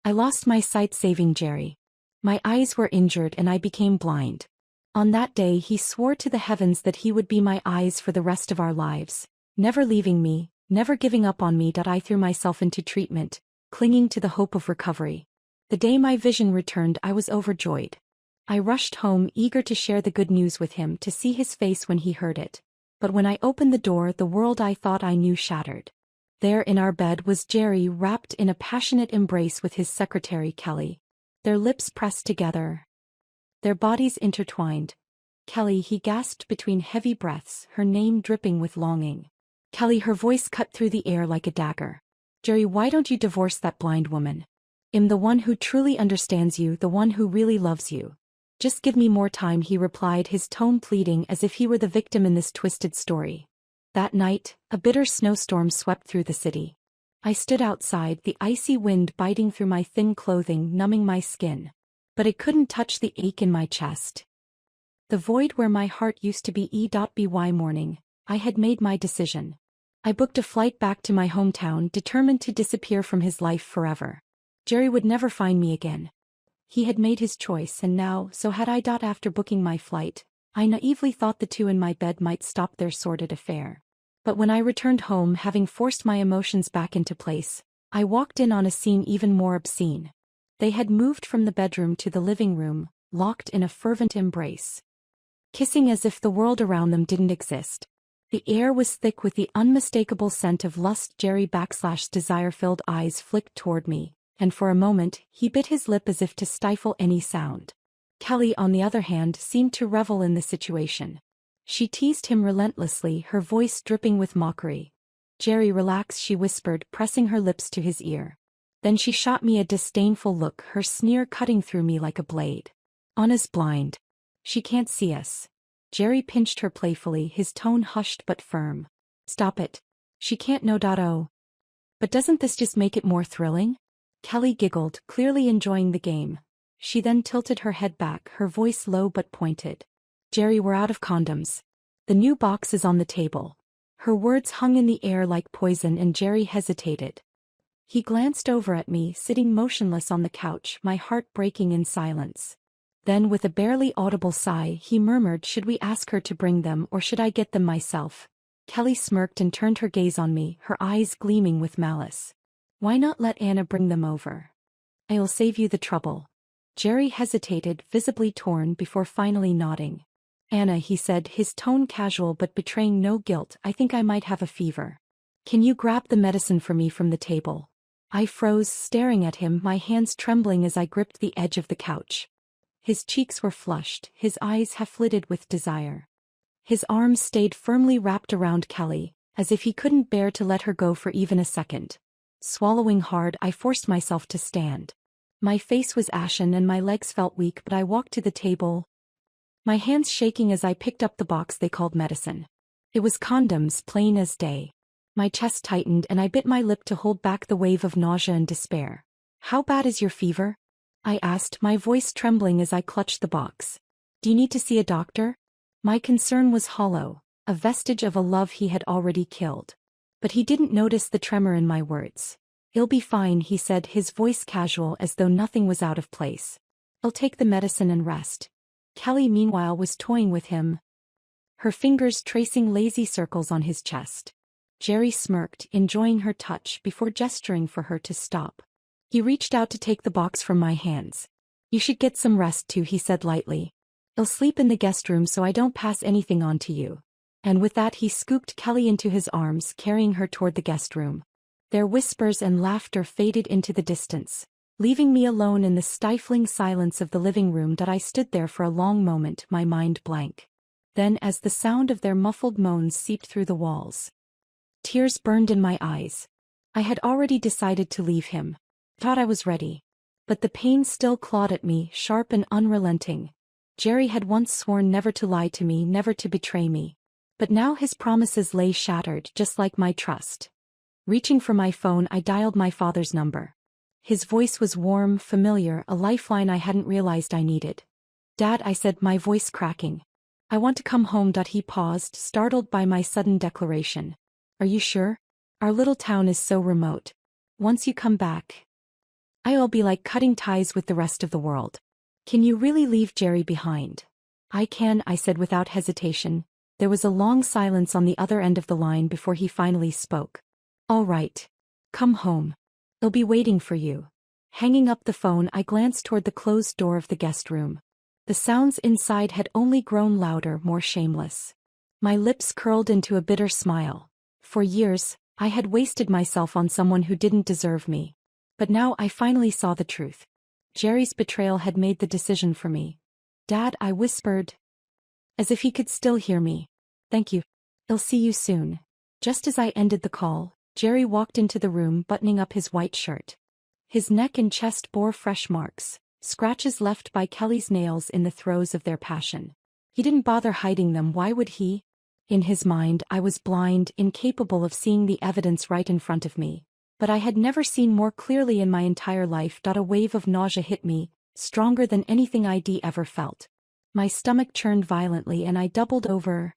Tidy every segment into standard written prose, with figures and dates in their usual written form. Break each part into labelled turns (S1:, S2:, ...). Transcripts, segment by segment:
S1: I lost my sight saving Jerry. My eyes were injured and I became blind. On that day he swore to the heavens that he would be my eyes for the rest of our lives, never leaving me, never giving up on me. I threw myself into treatment, clinging to the hope of recovery. The day my vision returned I was overjoyed. I rushed home eager to share the good news with him, to see his face when he heard it. But when I opened the door, the world I thought I knew shattered. There in our bed was Jerry, wrapped in a passionate embrace with his secretary Kelly. Their lips pressed together, their bodies intertwined. "Kelly," he gasped between heavy breaths, her name dripping with longing. "Kelly," her voice cut through the air like a dagger. "Jerry, why don't you divorce that blind woman? I'm the one who truly understands you, the one who really loves you. Just give me more time," he replied, his tone pleading, as if he were the victim in this twisted story. That night, a bitter snowstorm swept through the city. I stood outside, the icy wind biting through my thin clothing, numbing my skin. But it couldn't touch the ache in my chest. The void where my heart used to be. By morning, I had made my decision. I booked a flight back to my hometown, determined to disappear from his life forever. Jerry would never find me again. He had made his choice, and now, so had I. After booking my flight, I naively thought the two in my bed might stop their sordid affair. But when I returned home, having forced my emotions back into place, I walked in on a scene even more obscene. They had moved from the bedroom to the living room, locked in a fervent embrace, kissing as if the world around them didn't exist. The air was thick with the unmistakable scent of lust. Jerry's desire-filled eyes flicked toward me, and for a moment, he bit his lip as if to stifle any sound. Kelly, on the other hand, seemed to revel in the situation. She teased him relentlessly, her voice dripping with mockery. "Jerry, relax," she whispered, pressing her lips to his ear. Then she shot me a disdainful look, her sneer cutting through me like a blade. "Anna's blind. She can't see us." Jerry pinched her playfully, his tone hushed but firm. "Stop it. She can't know. Oh. But doesn't this just make it more thrilling?" Kelly giggled, clearly enjoying the game. She then tilted her head back, her voice low but pointed. "Jerry, we're out of condoms. The new box is on the table." Her words hung in the air like poison, and Jerry hesitated. He glanced over at me, sitting motionless on the couch, my heart breaking in silence. Then, with a barely audible sigh, he murmured, "Should we ask her to bring them, or should I get them myself?" Kelly smirked and turned her gaze on me, her eyes gleaming with malice. "Why not let Anna bring them over? I'll save you the trouble." Jerry hesitated, visibly torn, before finally nodding. "Anna," he said, his tone casual but betraying no guilt, "I think I might have a fever. Can you grab the medicine for me from the table?" I froze, staring at him, my hands trembling as I gripped the edge of the couch. His cheeks were flushed, his eyes half-lidded with desire. His arms stayed firmly wrapped around Kelly, as if he couldn't bear to let her go for even a second. Swallowing hard, I forced myself to stand. My face was ashen and my legs felt weak, but I walked to the table, my hands shaking as I picked up the box they called medicine. It was condoms, plain as day. My chest tightened and I bit my lip to hold back the wave of nausea and despair. "How bad is your fever?" I asked, my voice trembling as I clutched the box. "Do you need to see a doctor?" My concern was hollow, a vestige of a love he had already killed. But he didn't notice the tremor in my words. "It'll be fine," he said, his voice casual as though nothing was out of place. "I'll take the medicine and rest." Kelly, meanwhile, was toying with him, her fingers tracing lazy circles on his chest. Jerry smirked, enjoying her touch, before gesturing for her to stop. He reached out to take the box from my hands. "You should get some rest too," he said lightly. "I'll sleep in the guest room so I don't pass anything on to you." And with that he scooped Kelly into his arms, carrying her toward the guest room. Their whispers and laughter faded into the distance, leaving me alone in the stifling silence of the living room. I stood there for a long moment, my mind blank. Then, as the sound of their muffled moans seeped through the walls, tears burned in my eyes. I had already decided to leave him. Thought I was ready. But the pain still clawed at me, sharp and unrelenting. Jerry had once sworn never to lie to me, never to betray me. But now his promises lay shattered, just like my trust. Reaching for my phone, I dialed my father's number. His voice was warm, familiar, a lifeline I hadn't realized I needed. "Dad," I said, my voice cracking. "I want to come home." He paused, startled by my sudden declaration. "Are you sure? Our little town is so remote. Once you come back." I'll be like cutting ties with the rest of the world. Can you really leave Jerry behind? I can, I said without hesitation. There was a long silence on the other end of the line before he finally spoke. All right. Come home. I'll be waiting for you. Hanging up the phone, I glanced toward the closed door of the guest room. The sounds inside had only grown louder, more shameless. My lips curled into a bitter smile. For years, I had wasted myself on someone who didn't deserve me. But now I finally saw the truth. Jerry's betrayal had made the decision for me. Dad, I whispered, as if he could still hear me. Thank you. I'll see you soon. Just as I ended the call, Jerry walked into the room buttoning up his white shirt. His neck and chest bore fresh marks, scratches left by Kelly's nails in the throes of their passion. He didn't bother hiding them, why would he? In his mind, I was blind, incapable of seeing the evidence right in front of me. But I had never seen more clearly in my entire life. A wave of nausea hit me, stronger than anything I'd ever felt. My stomach churned violently and I doubled over,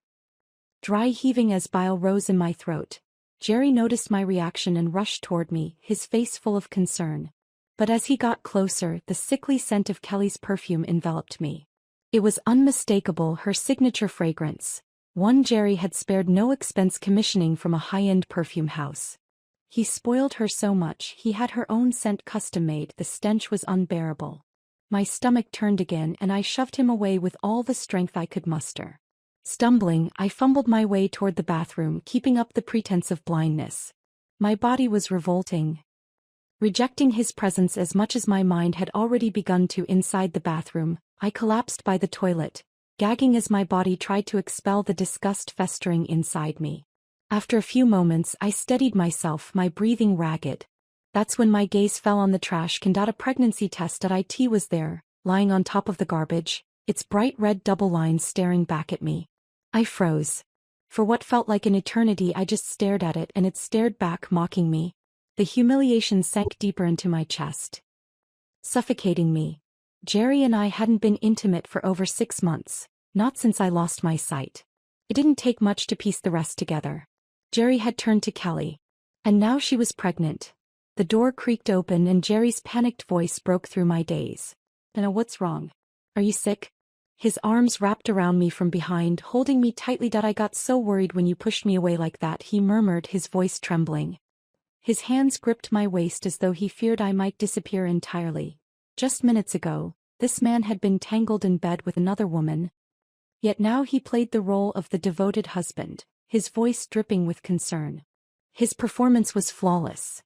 S1: dry heaving as bile rose in my throat. Jerry noticed my reaction and rushed toward me, his face full of concern. But as he got closer, the sickly scent of Kelly's perfume enveloped me. It was unmistakable, her signature fragrance, one Jerry had spared no expense commissioning from a high-end perfume house. He spoiled her so much, he had her own scent custom-made. The stench was unbearable. My stomach turned again and I shoved him away with all the strength I could muster. Stumbling, I fumbled my way toward the bathroom, keeping up the pretense of blindness. My body was revolting, rejecting his presence as much as my mind had already begun to. Inside the bathroom, I collapsed by the toilet, gagging as my body tried to expel the disgust festering inside me. After a few moments, I steadied myself, my breathing ragged. That's when my gaze fell on the trash can. A pregnancy test IT was there, lying on top of the garbage, its bright red double lines staring back at me. I froze. For what felt like an eternity, I just stared at it and it stared back, mocking me. The humiliation sank deeper into my chest, suffocating me. Jerry and I hadn't been intimate for over 6 months, not since I lost my sight. It didn't take much to piece the rest together. Jerry had turned to Kelly. And now she was pregnant. The door creaked open and Jerry's panicked voice broke through my daze. Anna, what's wrong? Are you sick? His arms wrapped around me from behind, holding me tightly. I got so worried when you pushed me away like that, he murmured, his voice trembling. His hands gripped my waist as though he feared I might disappear entirely. Just minutes ago, this man had been tangled in bed with another woman. Yet now he played the role of the devoted husband, his voice dripping with concern. His performance was flawless.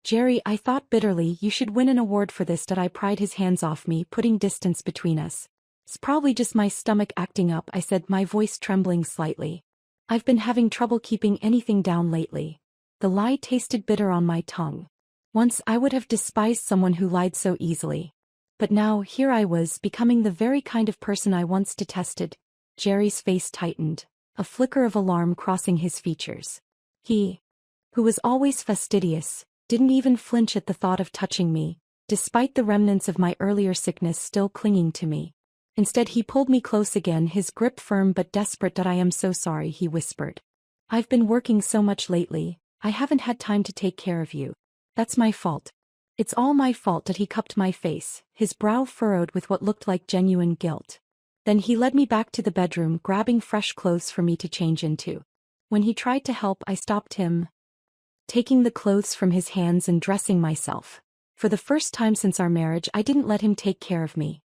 S1: Jerry, I thought bitterly, you should win an award for this. I pried his hands off me, putting distance between us. It's probably just my stomach acting up, I said, my voice trembling slightly. I've been having trouble keeping anything down lately. The lie tasted bitter on my tongue. Once I would have despised someone who lied so easily. But now, here I was, becoming the very kind of person I once detested. Jerry's face tightened, a flicker of alarm crossing his features. He, who was always fastidious, didn't even flinch at the thought of touching me, despite the remnants of my earlier sickness still clinging to me. Instead, he pulled me close again, his grip firm but desperate. I am so sorry, he whispered. I've been working so much lately, I haven't had time to take care of you. That's my fault. It's all my fault. He cupped my face, his brow furrowed with what looked like genuine guilt. Then he led me back to the bedroom, grabbing fresh clothes for me to change into. When he tried to help, I stopped him, taking the clothes from his hands and dressing myself. For the first time since our marriage, I didn't let him take care of me.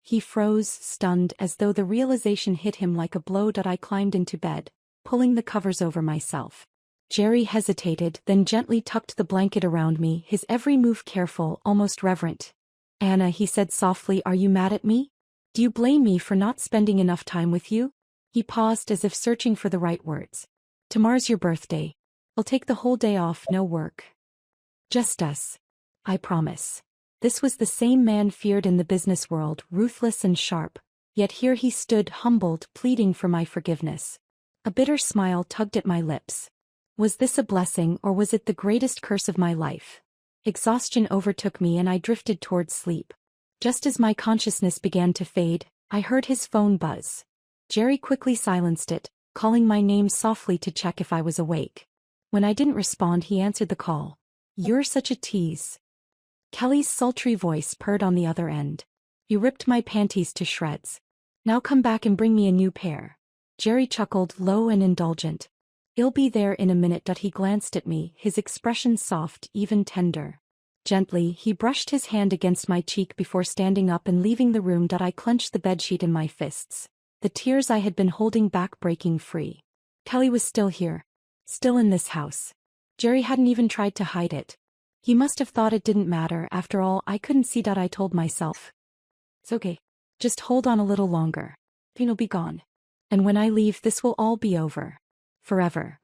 S1: He froze, stunned, as though the realization hit him like a blow. I climbed into bed, pulling the covers over myself. Jerry hesitated, then gently tucked the blanket around me, his every move careful, almost reverent. Anna, he said softly, are you mad at me? Do you blame me for not spending enough time with you? He paused as if searching for the right words. Tomorrow's your birthday. I'll take the whole day off, no work. Just us. I promise. This was the same man feared in the business world, ruthless and sharp. Yet here he stood, humbled, pleading for my forgiveness. A bitter smile tugged at my lips. Was this a blessing or was it the greatest curse of my life? Exhaustion overtook me and I drifted towards sleep. Just as my consciousness began to fade, I heard his phone buzz. Jerry quickly silenced it, calling my name softly to check if I was awake. When I didn't respond, he answered the call. You're such a tease. Kelly's sultry voice purred on the other end. You ripped my panties to shreds. Now come back and bring me a new pair. Jerry chuckled, low and indulgent. I'll be there in a minute. He glanced at me, his expression soft, even tender. Gently, he brushed his hand against my cheek before standing up and leaving the room. I clenched the bedsheet in my fists, the tears I had been holding back breaking free. Kelly was still here. Still in this house. Jerry hadn't even tried to hide it. He must have thought it didn't matter. After all, I couldn't see. I told myself. It's okay. Just hold on a little longer. He'll be gone. And when I leave, this will all be over. Forever.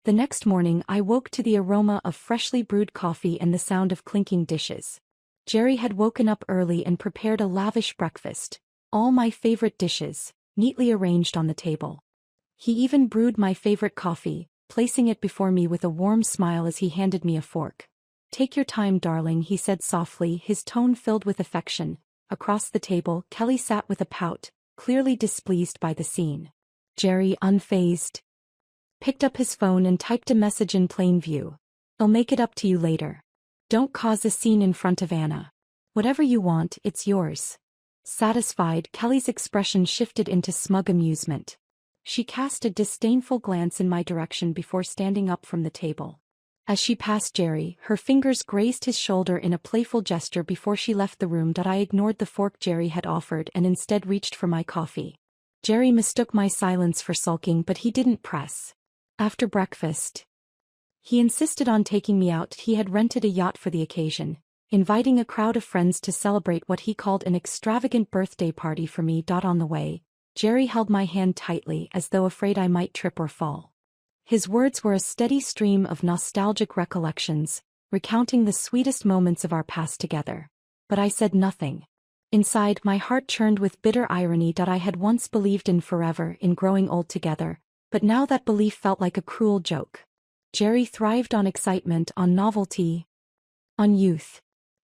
S1: The next morning, I woke to the aroma of freshly brewed coffee and the sound of clinking dishes. Jerry had woken up early and prepared a lavish breakfast, all my favorite dishes, neatly arranged on the table. He even brewed my favorite coffee, placing it before me with a warm smile as he handed me a fork. Take your time, darling, he said softly, his tone filled with affection. Across the table, Kelly sat with a pout, clearly displeased by the scene. Jerry, unfazed, picked up his phone and typed a message in plain view. I'll make it up to you later. Don't cause a scene in front of Anna. Whatever you want, it's yours. Satisfied, Kelly's expression shifted into smug amusement. She cast a disdainful glance in my direction before standing up from the table. As she passed Jerry, her fingers grazed his shoulder in a playful gesture before she left the room. I ignored the fork Jerry had offered and instead reached for my coffee. Jerry mistook my silence for sulking, but he didn't press. After breakfast, he insisted on taking me out. He had rented a yacht for the occasion, inviting a crowd of friends to celebrate what he called an extravagant birthday party for me. On the way, Jerry held my hand tightly as though afraid I might trip or fall. His words were a steady stream of nostalgic recollections, recounting the sweetest moments of our past together. But I said nothing. Inside, my heart churned with bitter irony. I had once believed in forever, in growing old together, but now that belief felt like a cruel joke. Jerry thrived on excitement, on novelty, on youth.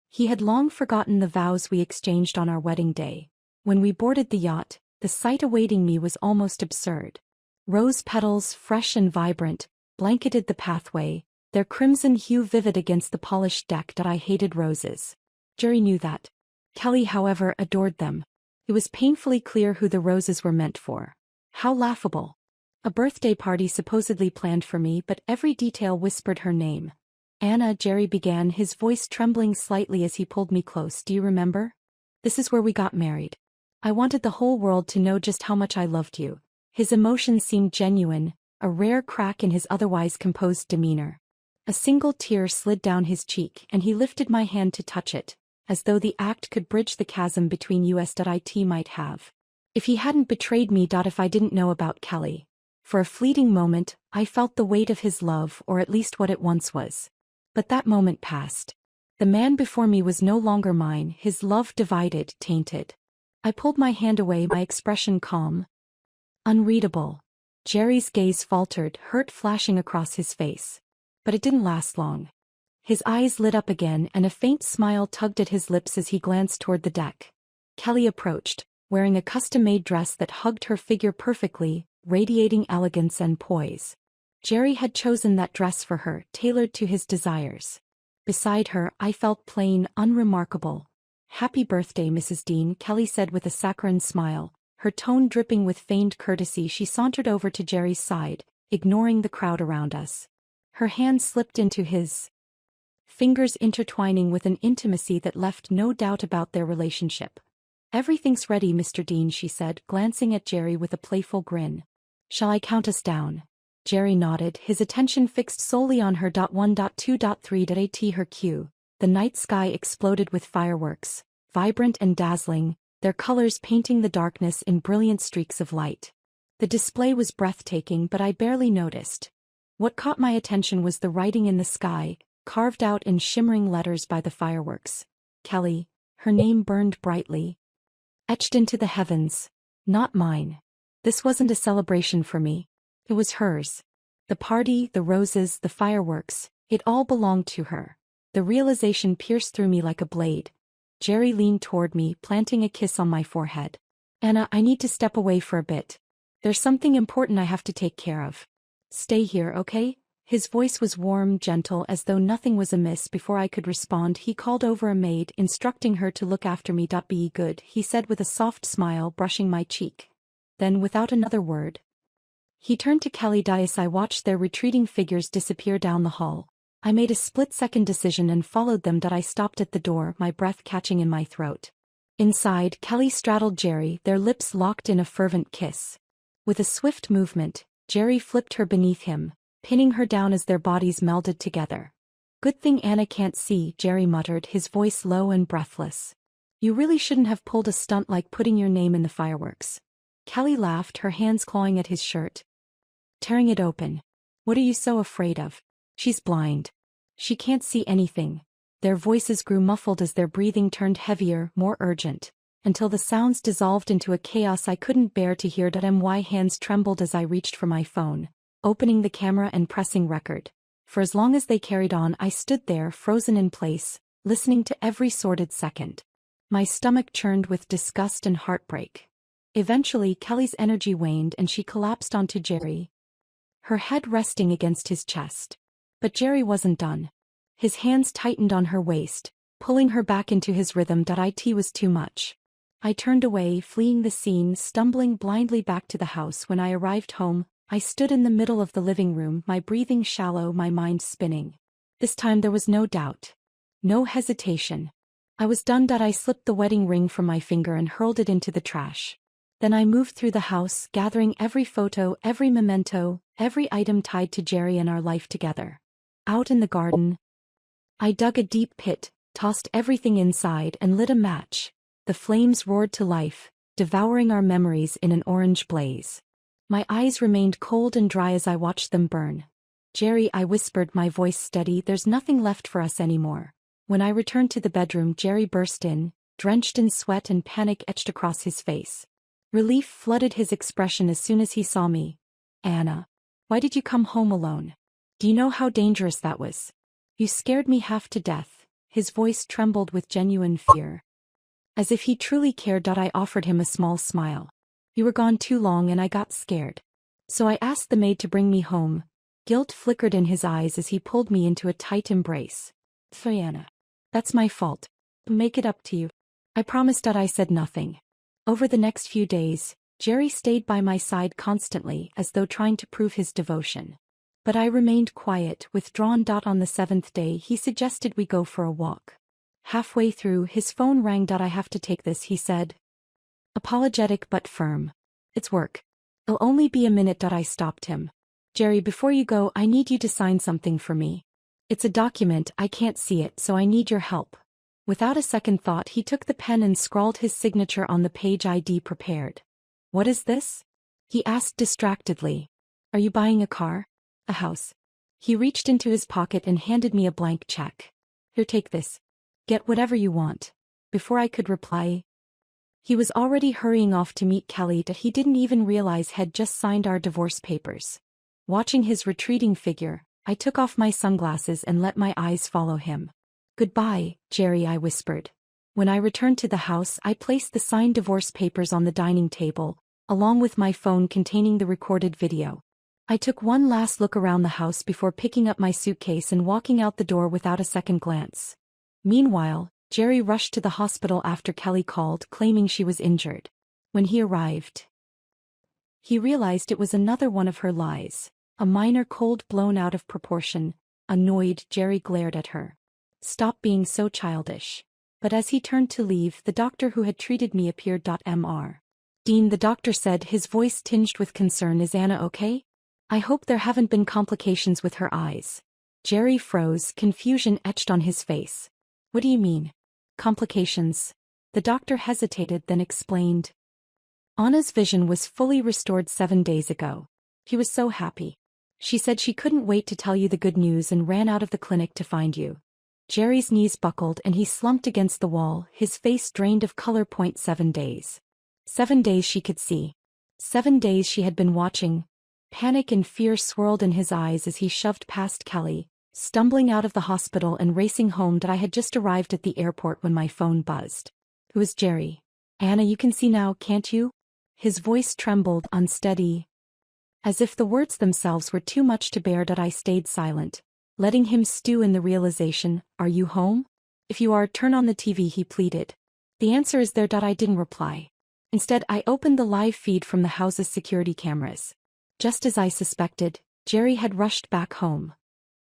S1: He had long forgotten the vows we exchanged on our wedding day. When we boarded the yacht, the sight awaiting me was almost absurd. Rose petals, fresh and vibrant, blanketed the pathway, their crimson hue vivid against the polished deck. I hated roses. Jerry knew that. Kelly, however, adored them. It was painfully clear who the roses were meant for. How laughable. A birthday party supposedly planned for me, but every detail whispered her name. Anna, Jerry began, his voice trembling slightly as he pulled me close. Do you remember? This is where we got married. I wanted the whole world to know just how much I loved you. His emotions seemed genuine, a rare crack in his otherwise composed demeanor. A single tear slid down his cheek and he lifted my hand to touch it, as though the act could bridge the chasm between us. It might have. If he hadn't betrayed me. If I didn't know about Kelly. For a fleeting moment, I felt the weight of his love, or at least what it once was. But that moment passed. The man before me was no longer mine, his love divided, tainted. I pulled my hand away, my expression calm, unreadable. Jerry's gaze faltered, hurt flashing across his face. But it didn't last long. His eyes lit up again and a faint smile tugged at his lips as he glanced toward the deck. Kelly approached, wearing a custom-made dress that hugged her figure perfectly, radiating elegance and poise. Jerry had chosen that dress for her, tailored to his desires. Beside her, I felt plain, unremarkable. Happy birthday, Mrs. Dean, Kelly said with a saccharine smile, her tone dripping with feigned courtesy. She sauntered over to Jerry's side, ignoring the crowd around us. Her hand slipped into his, fingers intertwining with an intimacy that left no doubt about their relationship. Everything's ready, Mr. Dean, she said, glancing at Jerry with a playful grin. Shall I count us down? Jerry nodded, his attention fixed solely on her. 1, 2, 3. At her cue, the night sky exploded with fireworks, vibrant and dazzling, their colors painting the darkness in brilliant streaks of light. The display was breathtaking, but I barely noticed. What caught my attention was the writing in the sky, carved out in shimmering letters by the fireworks. Kelly, her name burned brightly, etched into the heavens. Not mine. This wasn't a celebration for me. It was hers. The party, the roses, the fireworks, it all belonged to her. The realization pierced through me like a blade. Jerry leaned toward me, planting a kiss on my forehead. Anna, I need to step away for a bit. There's something important I have to take care of. Stay here, okay? His voice was warm, gentle, as though nothing was amiss. Before I could respond, he called over a maid, instructing her to look after me. "Be good," he said with a soft smile, brushing my cheek. Then, without another word, he turned to Kelly. As I watched their retreating figures disappear down the hall, I made a split-second decision and followed them. I stopped at the door, my breath catching in my throat. Inside, Kelly straddled Jerry, their lips locked in a fervent kiss. With a swift movement, Jerry flipped her beneath him, pinning her down as their bodies melded together. "Good thing Anna can't see," Jerry muttered, his voice low and breathless. "You really shouldn't have pulled a stunt like putting your name in the fireworks." Kelly laughed, her hands clawing at his shirt, tearing it open. "What are you so afraid of? She's blind. She can't see anything." Their voices grew muffled as their breathing turned heavier, more urgent, until the sounds dissolved into a chaos I couldn't bear to hear. My hands trembled as I reached for my phone, opening the camera and pressing record. For as long as they carried on, I stood there, frozen in place, listening to every sordid second. My stomach churned with disgust and heartbreak. Eventually, Kelly's energy waned and she collapsed onto Jerry, her head resting against his chest. But Jerry wasn't done. His hands tightened on her waist, pulling her back into his rhythm. It was too much. I turned away, fleeing the scene, stumbling blindly back to the house. When I arrived home, I stood in the middle of the living room, my breathing shallow, my mind spinning. This time there was no doubt. No hesitation. I was done. I slipped the wedding ring from my finger and hurled it into the trash. Then I moved through the house, gathering every photo, every memento, every item tied to Jerry and our life together. Out in the garden, I dug a deep pit, tossed everything inside, and lit a match. The flames roared to life, devouring our memories in an orange blaze. My eyes remained cold and dry as I watched them burn. "Jerry," I whispered, my voice steady, "there's nothing left for us anymore." When I returned to the bedroom, Jerry burst in, drenched in sweat, and panic etched across his face. Relief flooded his expression as soon as he saw me. "Anna, why did you come home alone? Do you know how dangerous that was? You scared me half to death." His voice trembled with genuine fear. As if he truly cared. I offered him a small smile. "You were gone too long and I got scared. So I asked the maid to bring me home." Guilt flickered in his eyes as he pulled me into a tight embrace. "Anna, that's my fault. Make it up to you." I promised. I said nothing. Over the next few days, Jerry stayed by my side constantly, as though trying to prove his devotion. But I remained quiet, withdrawn. On the 7th day, he suggested we go for a walk. Halfway through, his phone rang. "I have to take this," he said, apologetic but firm. "It's work. It'll only be a minute." I stopped him. "Jerry, before you go, I need you to sign something for me. It's a document, I can't see it, so I need your help." Without a second thought, he took the pen and scrawled his signature on the page I'd prepared. "What is this?" he asked distractedly. "Are you buying a car? A house?" He reached into his pocket and handed me a blank check. "Here, take this. Get whatever you want." Before I could reply, he was already hurrying off to meet Kelly that he didn't even realize had just signed our divorce papers. Watching his retreating figure, I took off my sunglasses and let my eyes follow him. "Goodbye, Jerry," I whispered. When I returned to the house, I placed the signed divorce papers on the dining table, along with my phone containing the recorded video. I took one last look around the house before picking up my suitcase and walking out the door without a second glance. Meanwhile, Jerry rushed to the hospital after Kelly called, claiming she was injured. When he arrived, he realized it was another one of her lies, a minor cold blown out of proportion. Annoyed, Jerry glared at her. "Stop being so childish." But as he turned to leave, the doctor who had treated me appeared. "Mr. Dean," the doctor said, his voice tinged with concern, "is Anna okay? I hope there haven't been complications with her eyes." Jerry froze, confusion etched on his face. "What do you mean? Complications?" The doctor hesitated, then explained. "Anna's vision was fully restored 7 days ago. He was so happy. She said she couldn't wait to tell you the good news and ran out of the clinic to find you." Jerry's knees buckled and he slumped against the wall, his face drained of color. 7 days. 7 days she could see. 7 days she had been watching. Panic and fear swirled in his eyes as he shoved past Kelly, stumbling out of the hospital and racing home. I had just arrived at the airport when my phone buzzed. It was Jerry. "Anna, you can see now, can't you?" His voice trembled, unsteady. As if the words themselves were too much to bear, I stayed silent, letting him stew in the realization. Are you home? If you are, turn on the TV, he pleaded. The answer is there. I didn't reply. Instead, I opened the live feed from the house's security cameras. Just as I suspected, Jerry had rushed back home.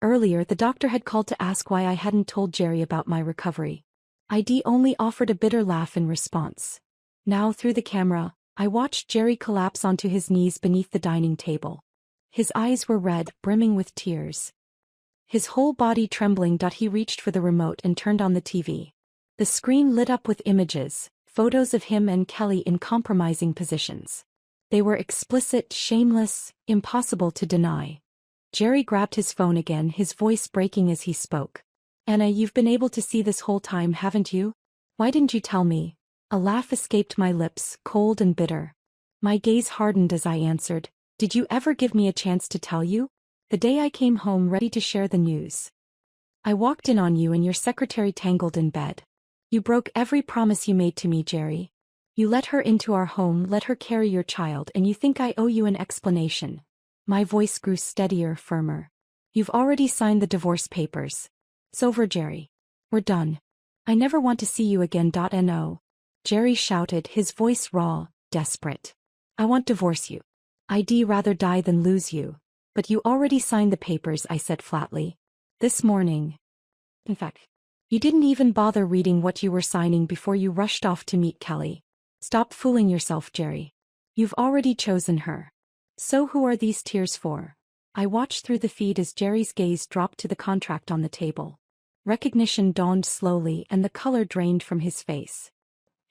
S1: Earlier, the doctor had called to ask why I hadn't told Jerry about my recovery. ID only offered a bitter laugh in response. Now, through the camera, I watched Jerry collapse onto his knees beneath the dining table. His eyes were red, brimming with tears. His whole body trembling. He reached for the remote and turned on the TV. The screen lit up with images, photos of him and Kelly in compromising positions. They were explicit, shameless, impossible to deny. Jerry grabbed his phone again, his voice breaking as he spoke. Anna, you've been able to see this whole time, haven't you? Why didn't you tell me? A laugh escaped my lips, cold and bitter. My gaze hardened as I answered. Did you ever give me a chance to tell you? The day I came home ready to share the news. I walked in on you and your secretary tangled in bed. You broke every promise you made to me, Jerry. You let her into our home, let her carry your child, and you think I owe you an explanation. My voice grew steadier, firmer. You've already signed the divorce papers. It's over, Jerry. We're done. I never want to see you again. No. Jerry shouted, his voice raw, desperate. I won't divorce you. I'd rather die than lose you. But you already signed the papers, I said flatly. This morning. In fact, you didn't even bother reading what you were signing before you rushed off to meet Kelly. Stop fooling yourself, Jerry. You've already chosen her. So who are these tears for? I watched through the feed as Jerry's gaze dropped to the contract on the table. Recognition dawned slowly and the color drained from his face.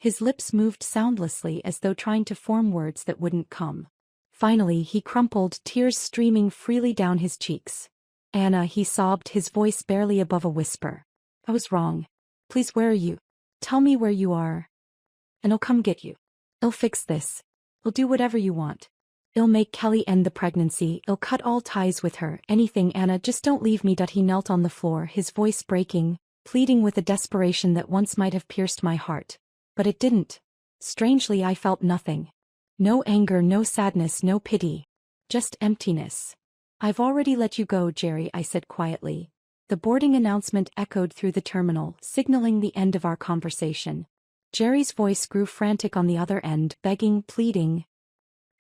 S1: His lips moved soundlessly as though trying to form words that wouldn't come. Finally, he crumpled, tears streaming freely down his cheeks. Anna, he sobbed, his voice barely above a whisper. I was wrong. Please, where are you? Tell me where you are. And I'll come get you. I'll fix this. I'll do whatever you want. I'll make Kelly end the pregnancy. I'll cut all ties with her. Anything, Anna, just don't leave me. He knelt on the floor, his voice breaking, pleading with a desperation that once might have pierced my heart. But it didn't. Strangely, I felt nothing. No anger, no sadness, no pity. Just emptiness. I've already let you go, Jerry, I said quietly. The boarding announcement echoed through the terminal, signaling the end of our conversation. Jerry's voice grew frantic on the other end, begging, pleading.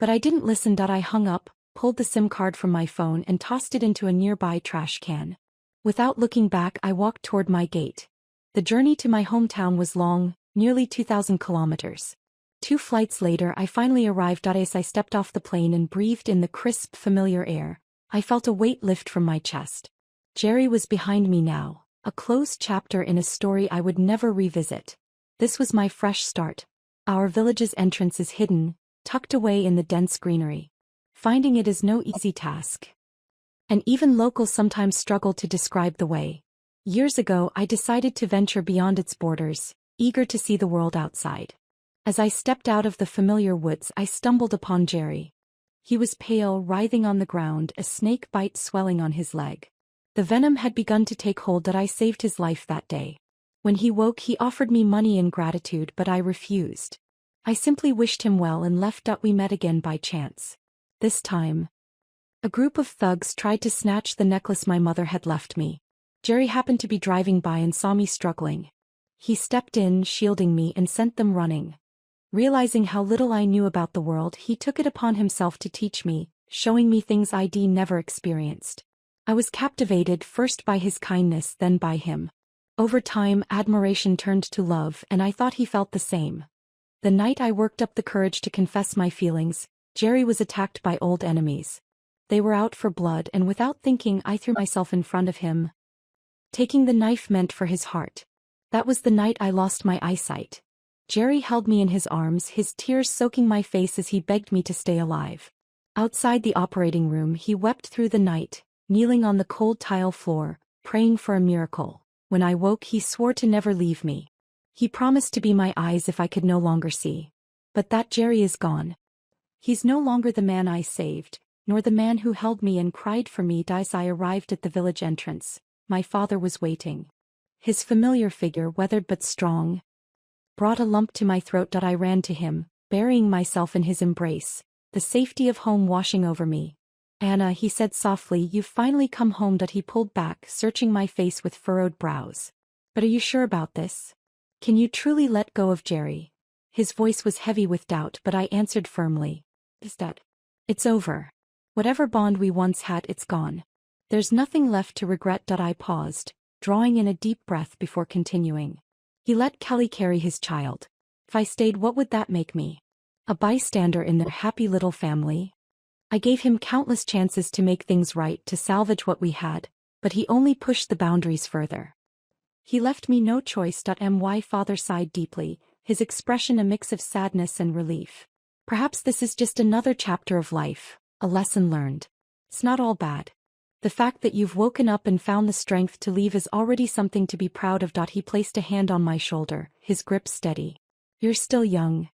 S1: But I didn't listen. I hung up, pulled the SIM card from my phone and tossed it into a nearby trash can. Without looking back, I walked toward my gate. The journey to my hometown was long, nearly 2,000 kilometers. 2 flights later, I finally arrived. As I stepped off the plane and breathed in the crisp, familiar air, I felt a weight lift from my chest. Jerry was behind me now, a closed chapter in a story I would never revisit. This was my fresh start. Our village's entrance is hidden, tucked away in the dense greenery. Finding it is no easy task. And even locals sometimes struggle to describe the way. Years ago, I decided to venture beyond its borders, eager to see the world outside. As I stepped out of the familiar woods, I stumbled upon Jerry. He was pale, writhing on the ground, a snake bite swelling on his leg. The venom had begun to take hold. I saved his life that day. When he woke, he offered me money in gratitude, but I refused. I simply wished him well and left. We met again by chance. This time, a group of thugs tried to snatch the necklace my mother had left me. Jerry happened to be driving by and saw me struggling. He stepped in, shielding me, and sent them running. Realizing how little I knew about the world, he took it upon himself to teach me, showing me things I'd never experienced. I was captivated first by his kindness, then by him. Over time, admiration turned to love, and I thought he felt the same. The night I worked up the courage to confess my feelings, Jerry was attacked by old enemies. They were out for blood, and without thinking, I threw myself in front of him, taking the knife meant for his heart. That was the night I lost my eyesight. Jerry held me in his arms, his tears soaking my face as he begged me to stay alive. Outside the operating room, he wept through the night, kneeling on the cold tile floor, praying for a miracle. When I woke, he swore to never leave me. He promised to be my eyes if I could no longer see. But that Jerry is gone. He's no longer the man I saved, nor the man who held me and cried for me. As I arrived at the village entrance, my father was waiting. His familiar figure, weathered but strong, brought a lump to my throat. I ran to him, burying myself in his embrace. the safety of home washing over me. Anna, he said softly, you've finally come home. He pulled back, searching my face with furrowed brows. But are you sure about this? Can you truly let go of Jerry? His voice was heavy with doubt, but I answered firmly. Is that? It's over. Whatever bond we once had, it's gone. There's nothing left to regret. I paused, drawing in a deep breath before continuing. He let Kelly carry his child. If I stayed, what would that make me? A bystander in their happy little family? I gave him countless chances to make things right, to salvage what we had, but he only pushed the boundaries further. He left me no choice. My father sighed deeply, his expression a mix of sadness and relief. Perhaps this is just another chapter of life, a lesson learned. It's not all bad. The fact that you've woken up and found the strength to leave is already something to be proud of. He placed a hand on my shoulder, his grip steady. You're still young,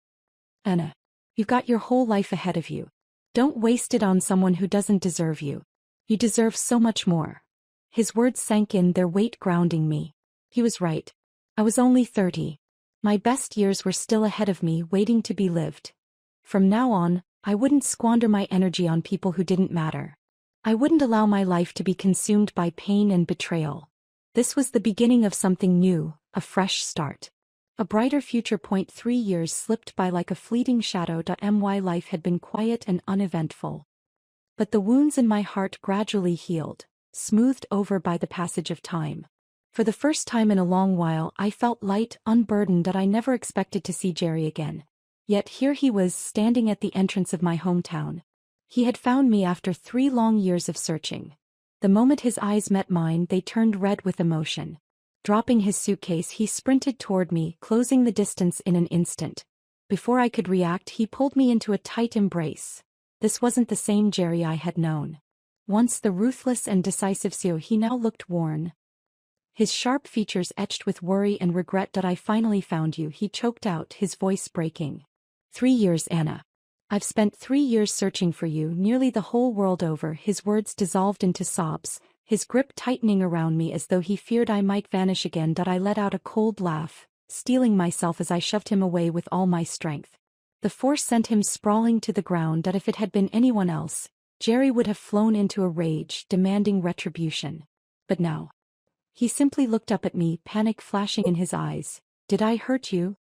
S1: Anna. You've got your whole life ahead of you. Don't waste it on someone who doesn't deserve you. You deserve so much more. His words sank in, their weight grounding me. He was right. I was only 30. My best years were still ahead of me, waiting to be lived. From now on, I wouldn't squander my energy on people who didn't matter. I wouldn't allow my life to be consumed by pain and betrayal. This was the beginning of something new, a fresh start. A brighter future. 3 years slipped by like a fleeting shadow. My life had been quiet and uneventful. But the wounds in my heart gradually healed, smoothed over by the passage of time. For the first time in a long while, I felt light, unburdened. I never expected to see Jerry again. Yet here he was, standing at the entrance of my hometown. He had found me after 3 long years of searching. The moment his eyes met mine, they turned red with emotion. Dropping his suitcase, he sprinted toward me, closing the distance in an instant. Before I could react, he pulled me into a tight embrace. This wasn't the same Jerry I had known. Once the ruthless and decisive CEO, he now looked worn. His sharp features etched with worry and regret. I finally found you, he choked out, his voice breaking. 3 years, Anna. I've spent 3 years searching for you, nearly the whole world over. His words dissolved into sobs, his grip tightening around me as though he feared I might vanish again. I let out a cold laugh, steeling myself as I shoved him away with all my strength. The force sent him sprawling to the ground. If it had been anyone else, Jerry would have flown into a rage, demanding retribution. But now, he simply looked up at me, panic flashing in his eyes. Did I hurt you?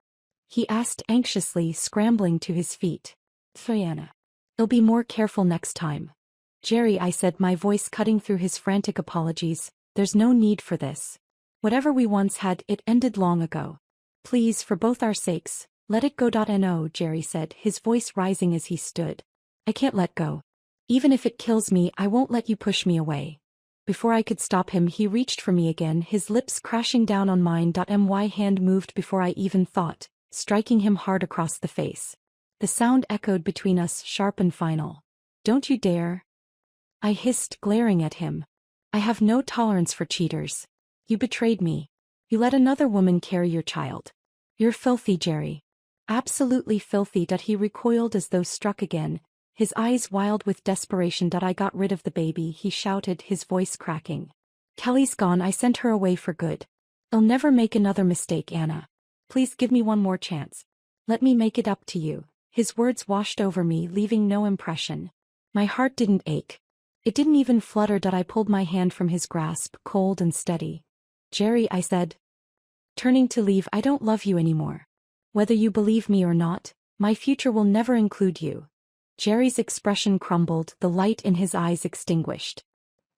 S1: He asked anxiously, scrambling to his feet. Anna. I'll be more careful next time. Jerry, I said, my voice cutting through his frantic apologies, there's no need for this. Whatever we once had, it ended long ago. Please, for both our sakes, let it go. No, Jerry said, his voice rising as he stood. I can't let go. Even if it kills me, I won't let you push me away. Before I could stop him, he reached for me again, his lips crashing down on mine. My hand moved before I even thought, striking him hard across the face. The sound echoed between us, sharp and final. Don't you dare. I hissed, glaring at him. I have no tolerance for cheaters. You betrayed me. You let another woman carry your child. You're filthy, Jerry. Absolutely filthy. He recoiled as though struck again, his eyes wild with desperation. I got rid of the baby, he shouted, his voice cracking. Kelly's gone. I sent her away for good. I'll never make another mistake, Anna. Please give me one more chance. Let me make it up to you. His words washed over me, leaving no impression. My heart didn't ache. It didn't even flutter. I pulled my hand from his grasp, cold and steady. Jerry, I said, turning to leave, I don't love you anymore. Whether you believe me or not, my future will never include you. Jerry's expression crumbled, the light in his eyes extinguished.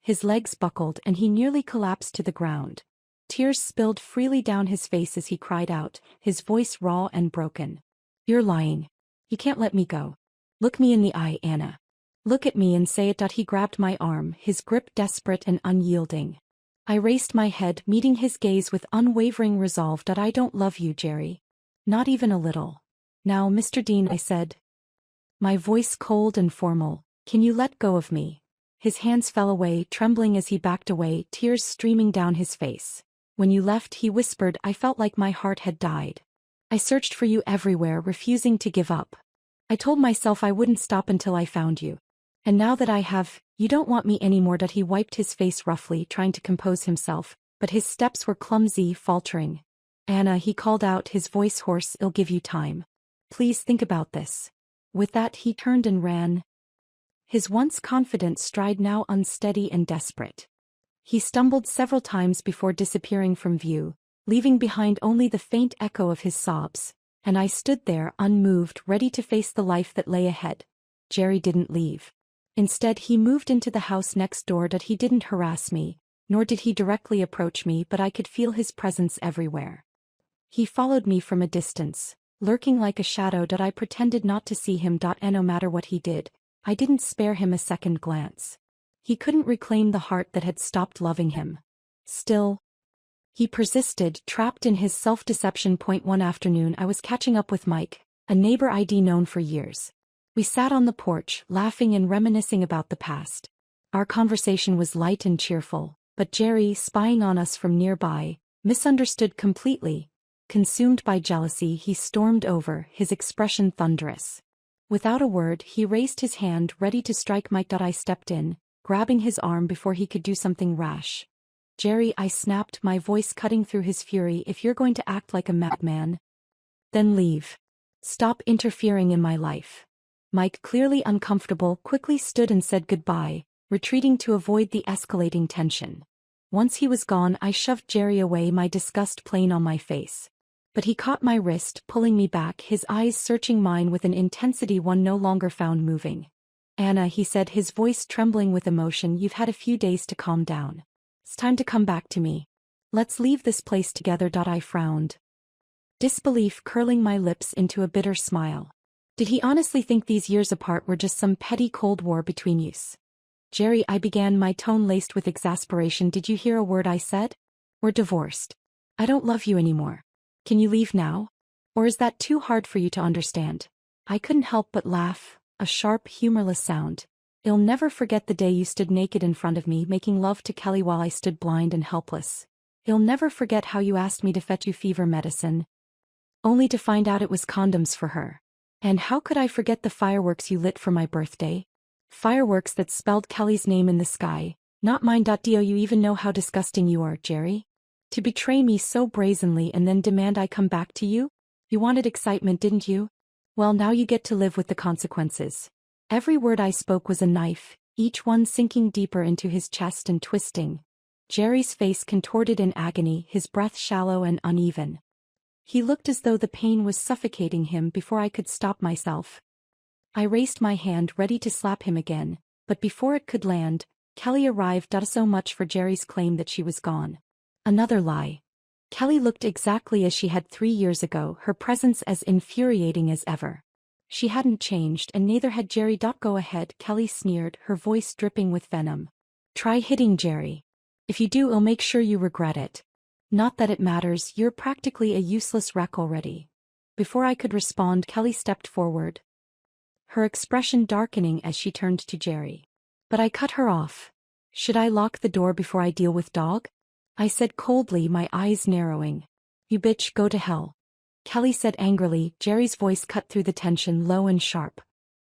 S1: His legs buckled and he nearly collapsed to the ground. Tears spilled freely down his face as he cried out, his voice raw and broken. You're lying. You can't let me go. Look me in the eye, Anna. Look at me and say it. He grabbed my arm, his grip desperate and unyielding. I raised my head, meeting his gaze with unwavering resolve. I don't love you, Jerry. Not even a little. Now, Mr. Dean, I said, my voice cold and formal, can you let go of me? His hands fell away, trembling as he backed away, tears streaming down his face. When you left, he whispered, I felt like my heart had died. I searched for you everywhere, refusing to give up. I told myself I wouldn't stop until I found you. And now that I have, you don't want me anymore. He wiped his face roughly, trying to compose himself, but his steps were clumsy, faltering. Anna, he called out, his voice hoarse, I'll give you time. Please think about this. With that he turned and ran, his once confident stride now unsteady and desperate. He stumbled several times before disappearing from view, leaving behind only the faint echo of his sobs, and I stood there unmoved, ready to face the life that lay ahead. Jerry didn't leave. Instead he moved into the house next door. He didn't harass me, nor did he directly approach me, but I could feel his presence everywhere. He followed me from a distance, lurking like a shadow. I pretended not to see him, and no matter what he did, I didn't spare him a second glance. He couldn't reclaim the heart that had stopped loving him. Still, he persisted, trapped in his self-deception. One afternoon I was catching up with Mike, a neighbor I'd known for years. We sat on the porch, laughing and reminiscing about the past. Our conversation was light and cheerful, but Jerry, spying on us from nearby, misunderstood completely. Consumed by jealousy, he stormed over, his expression thunderous. Without a word, he raised his hand, ready to strike Mike. I stepped in, grabbing his arm before he could do something rash. "Jerry," I snapped, my voice cutting through his fury, "if you're going to act like a madman, then leave. Stop interfering in my life." Mike, clearly uncomfortable, quickly stood and said goodbye, retreating to avoid the escalating tension. Once he was gone, I shoved Jerry away, my disgust plain on my face. But he caught my wrist, pulling me back, his eyes searching mine with an intensity one no longer found moving. "Anna," he said, his voice trembling with emotion, "you've had a few days to calm down. It's time to come back to me. Let's leave this place together." I frowned, disbelief curling my lips into a bitter smile. Did he honestly think these years apart were just some petty Cold War between us? "Jerry," I began, my tone laced with exasperation, "did you hear a word I said? We're divorced. I don't love you anymore. Can you leave now? Or is that too hard for you to understand?" I couldn't help but laugh, a sharp, humorless sound. "I'll never forget the day you stood naked in front of me, making love to Kelly while I stood blind and helpless. I'll never forget how you asked me to fetch you fever medicine, only to find out it was condoms for her. And how could I forget the fireworks you lit for my birthday? Fireworks that spelled Kelly's name in the sky, not mine. Do you even know how disgusting you are, Jerry? To betray me so brazenly and then demand I come back to you? You wanted excitement, didn't you? Well, now you get to live with the consequences." Every word I spoke was a knife, each one sinking deeper into his chest and twisting. Jerry's face contorted in agony, his breath shallow and uneven. He looked as though the pain was suffocating him before I could stop myself. I raised my hand, ready to slap him again, but before it could land, Kelly arrived. So much for Jerry's claim that she was gone. Another lie. Kelly looked exactly as she had 3 years ago, her presence as infuriating as ever. She hadn't changed, and neither had Jerry. "Go ahead," Kelly sneered, her voice dripping with venom. "Try hitting Jerry. If you do, I'll make sure you regret it. Not that it matters, you're practically a useless wreck already." Before I could respond, Kelly stepped forward, her expression darkening as she turned to Jerry. But I cut her off. "Should I lock the door before I deal with dog?" I said coldly, my eyes narrowing. "You bitch, go to hell," Kelly said angrily, Jerry's voice cut through the tension, low and sharp.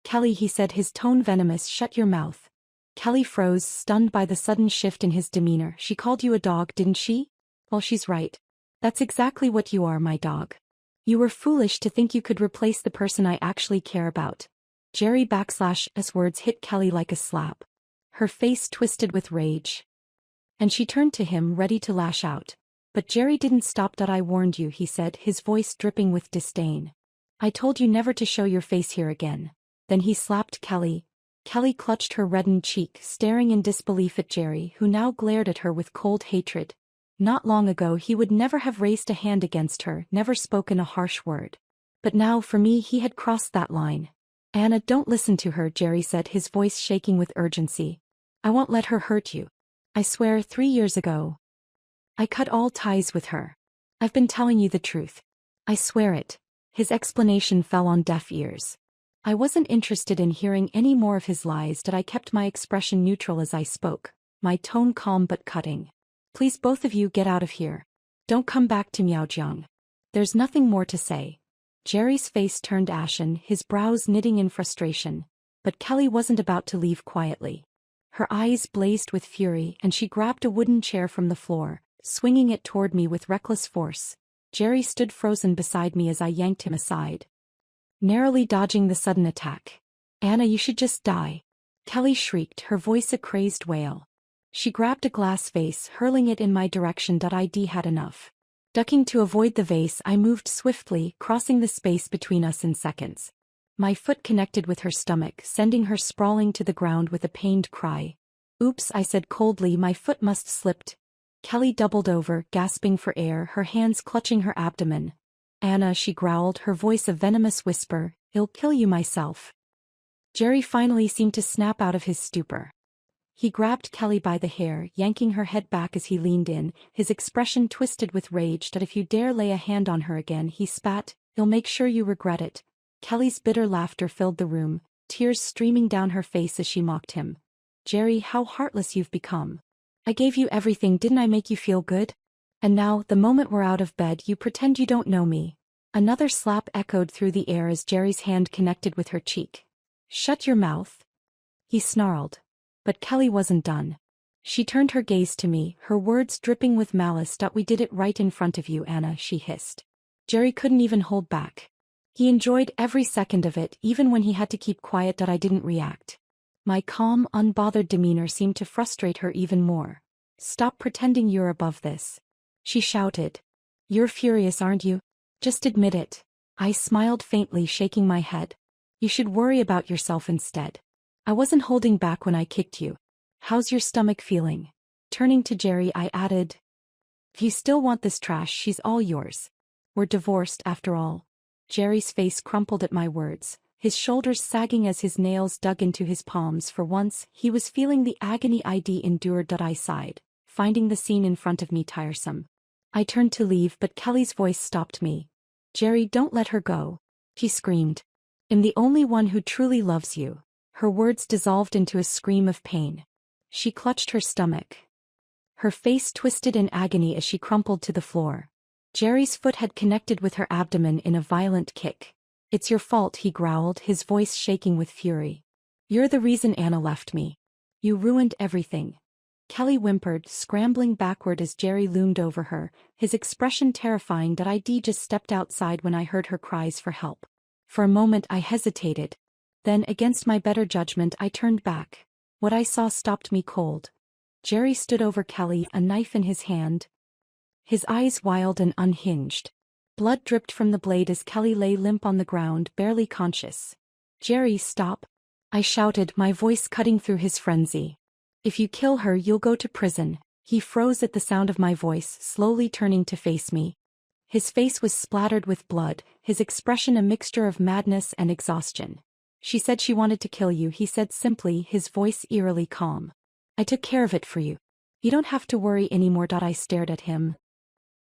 S1: "Kelly," he said, his tone venomous, "shut your mouth." Kelly froze, stunned by the sudden shift in his demeanor. "She called you a dog, didn't she? Well, she's right. That's exactly what you are, my dog. You were foolish to think you could replace the person I actually care about." Jerry /s words hit Kelly like a slap. Her face twisted with rage, and she turned to him, ready to lash out. But Jerry didn't stop. "I warned you," he said, his voice dripping with disdain. "I told you never to show your face here again." Then he slapped Kelly. Kelly clutched her reddened cheek, staring in disbelief at Jerry, who now glared at her with cold hatred. Not long ago he would never have raised a hand against her, never spoken a harsh word. But now, for me, he had crossed that line. "Anna, don't listen to her," Jerry said, his voice shaking with urgency. "I won't let her hurt you. I swear, 3 years ago, I cut all ties with her. I've been telling you the truth. I swear it." His explanation fell on deaf ears. I wasn't interested in hearing any more of his lies. I kept my expression neutral as I spoke, my tone calm but cutting. "Please, both of you, get out of here. Don't come back to Miaojiang." There's nothing more to say. Jerry's face turned ashen, his brows knitting in frustration. But Kelly wasn't about to leave quietly. Her eyes blazed with fury, and she grabbed a wooden chair from the floor, swinging it toward me with reckless force. Jerry stood frozen beside me as I yanked him aside. narrowly dodging the sudden attack. Anna, you should just die. Kelly shrieked, her voice a crazed wail. She grabbed a glass vase, hurling it in my direction. I'd had enough. Ducking to avoid the vase, I moved swiftly, crossing the space between us in seconds. My foot connected with her stomach, sending her sprawling to the ground with a pained cry. Oops, I said coldly, my foot must slipped. Kelly doubled over, gasping for air, her hands clutching her abdomen. Anna, she growled, her voice a venomous whisper, I'll kill you myself. Jerry finally seemed to snap out of his stupor. He grabbed Kelly by the hair, yanking her head back as he leaned in, his expression twisted with rage. If you dare lay a hand on her again, he spat, I'll make sure you regret it. Kelly's bitter laughter filled the room, tears streaming down her face as she mocked him. Jerry, how heartless you've become. I gave you everything, didn't I make you feel good? And now, the moment we're out of bed, you pretend you don't know me. Another slap echoed through the air as Jerry's hand connected with her cheek. Shut your mouth. He snarled. But Kelly wasn't done. She turned her gaze to me, her words dripping with malice. We did it right in front of you, Anna, she hissed. Jerry couldn't even hold back. He enjoyed every second of it, even when he had to keep quiet. I didn't react. My calm, unbothered demeanor seemed to frustrate her even more. Stop pretending you're above this. She shouted. You're furious, aren't you? Just admit it. I smiled faintly, shaking my head. You should worry about yourself instead. I wasn't holding back when I kicked you. How's your stomach feeling? Turning to Jerry, I added. If you still want this trash, she's all yours. We're divorced, after all. Jerry's face crumpled at my words, his shoulders sagging as his nails dug into his palms. For once, he was feeling the agony I'd endured. I sighed, finding the scene in front of me tiresome. I turned to leave, but Kelly's voice stopped me. Jerry, don't let her go. She screamed. I'm the only one who truly loves you. Her words dissolved into a scream of pain. She clutched her stomach. Her face twisted in agony as she crumpled to the floor. Jerry's foot had connected with her abdomen in a violent kick. It's your fault, he growled, his voice shaking with fury. You're the reason Anna left me. You ruined everything. Kelly whimpered, scrambling backward as Jerry loomed over her, his expression terrifying. I'd just stepped outside when I heard her cries for help. For a moment I hesitated. Then, against my better judgment, I turned back. What I saw stopped me cold. Jerry stood over Kelly, a knife in his hand. His eyes wild and unhinged. Blood dripped from the blade as Kelly lay limp on the ground, barely conscious. Jerry, stop! I shouted, my voice cutting through his frenzy. If you kill her, you'll go to prison. He froze at the sound of my voice, slowly turning to face me. His face was splattered with blood, his expression a mixture of madness and exhaustion. She said she wanted to kill you, he said simply, his voice eerily calm. I took care of it for you. You don't have to worry anymore. I stared at him.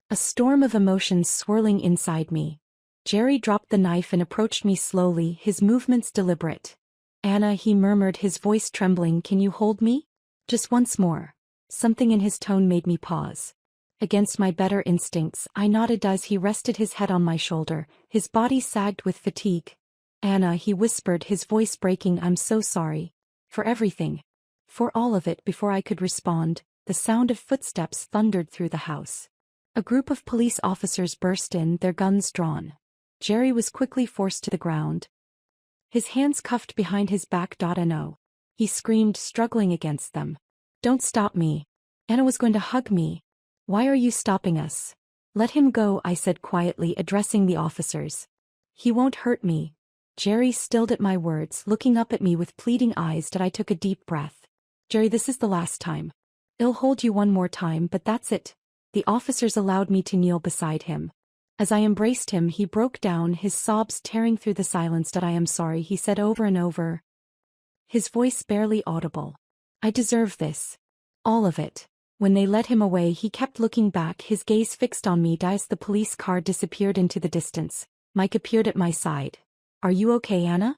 S1: A storm of emotions swirling inside me. Jerry dropped the knife and approached me slowly, his movements deliberate. Anna, he murmured, his voice trembling, can you hold me? Just once more. Something in his tone made me pause. Against my better instincts, I nodded as he rested his head on my shoulder, his body sagged with fatigue. Anna, he whispered, his voice breaking, I'm so sorry. For everything. For all of it. Before I could respond, the sound of footsteps thundered through the house. A group of police officers burst in, their guns drawn. Jerry was quickly forced to the ground. His hands cuffed behind his back. No. He screamed, struggling against them. Don't stop me. Anna was going to hug me. Why are you stopping us? Let him go, I said quietly, addressing the officers. He won't hurt me. Jerry stilled at my words, looking up at me with pleading eyes. I took a deep breath. Jerry, this is the last time. I'll hold you one more time, but that's it. The officers allowed me to kneel beside him. As I embraced him, he broke down, his sobs tearing through the silence. I am sorry, he said over and over. His voice barely audible. I deserve this. All of it. When they led him away, he kept looking back, his gaze fixed on me. As the police car disappeared into the distance, Mike appeared at my side. Are you okay, Anna?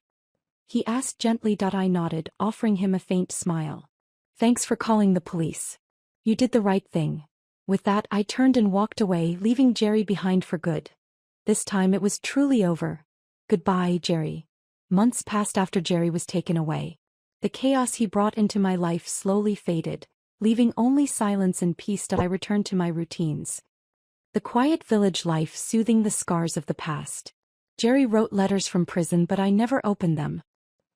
S1: He asked gently. I nodded, offering him a faint smile. Thanks for calling the police. You did the right thing. With that, I turned and walked away, leaving Jerry behind for good. This time it was truly over. Goodbye, Jerry. Months passed after Jerry was taken away. The chaos he brought into my life slowly faded, leaving only silence and peace. I returned to my routines. The quiet village life, soothing the scars of the past. Jerry wrote letters from prison, but I never opened them.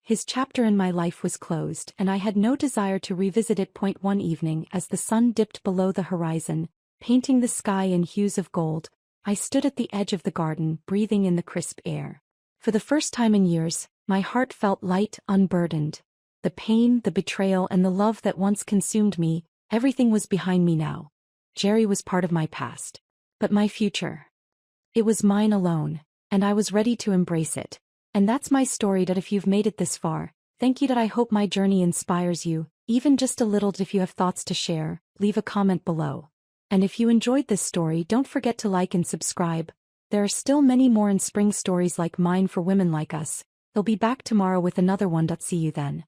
S1: His chapter in my life was closed, and I had no desire to revisit it. One evening, as the sun dipped below the horizon, painting the sky in hues of gold, I stood at the edge of the garden, breathing in the crisp air. For the first time in years, my heart felt light, unburdened. The pain, the betrayal, and the love that once consumed me, everything was behind me now. Jerry was part of my past. But my future, it was mine alone, and I was ready to embrace it. And that's my story. That if you've made it this far, thank you. That I hope my journey inspires you, even just a little. If you have thoughts to share, leave a comment below. And if you enjoyed this story, don't forget to like and subscribe. There are still many more in spring stories like mine for women like us. They'll be back tomorrow with another one. See you then.